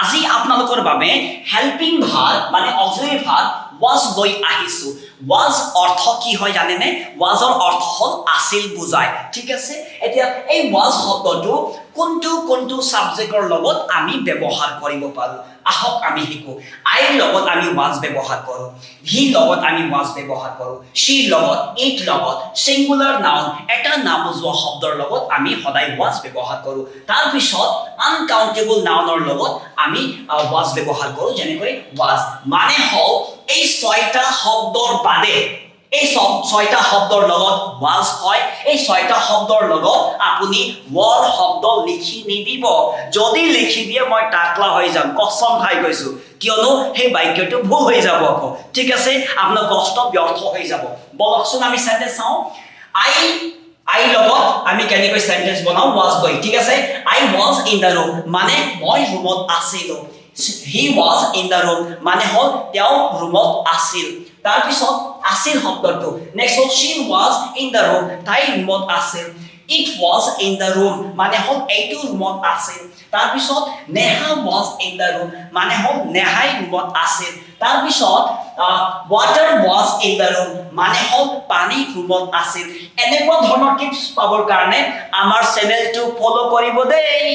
আজি আপোনালোকৰ বাবে হেল্পিং ভাৰ্ব মানে অক্সিলাৰী ভাৰ্ব was লৈ আহিছো was অৰ্থ কি হয় জানেনে wasৰ অৰ্থ হল আছিল বুজায় ঠিক আছে এতিয়া এই was শব্দটো কোনটো সাবজেক্টৰ লগত আমি ব্যৱহাৰ কৰিব পাৰো আহক আমি শিকো I লগত আমি was ব্যৱহাৰ কৰো he লগত আমি was ব্যৱহাৰ কৰো she লগত it লগত সিঙ্গুলাৰ নাউন এটা নাম বুজোৱা শব্দৰ লগত আমি সদায় was ব্যৱহাৰ কৰো তাৰ পিছত আনকাউন্টেবল নাউনৰ লগত আমি was ব্যৱহাৰ কৰো যেনেকৈ was মানে হল এই ছয়টা শব্দৰ বাদে এই ছয়টা শব্দৰ লগত was হয় এই ছয়টা শব্দৰ লগত আপুনি word শব্দ লিখি নিদিব যদি লিখি দিয়ে মই টাকলা হৈ যাম কসম খাই কৈছো কিয়নো সেই বাক্যটো ভুল হৈ যাব আকৌ ঠিক আছে আপোনাৰ কষ্ট ব্যৰ্থ হৈ যাব বলকচোন আমি সেন্টেন্স চাও I লগত আমি কেনেকৈ সেন্টেন্স বনাও was গৈ ঠিক আছে I was in the room মানে মই ৰুমত আছিলো he was in the room মানে হল তেওঁ ৰুমত আছিল তাৰ পিছত আছিল শব্দটো next hall she was in the room তাই ৰুমত আছিল it was in the room মানে হল এইটো ৰুমত আছিল তাৰ পিছত Neha was in the room মানে হল নেহাই ৰুমত আছিল তাৰ পিছত water was in the room মানে হল পানী ৰুমত আছিল এনেকুৱা ধৰণৰ টিপস পাবৰ কাৰণে আমাৰ চেনেলটো ফলো কৰিব দেই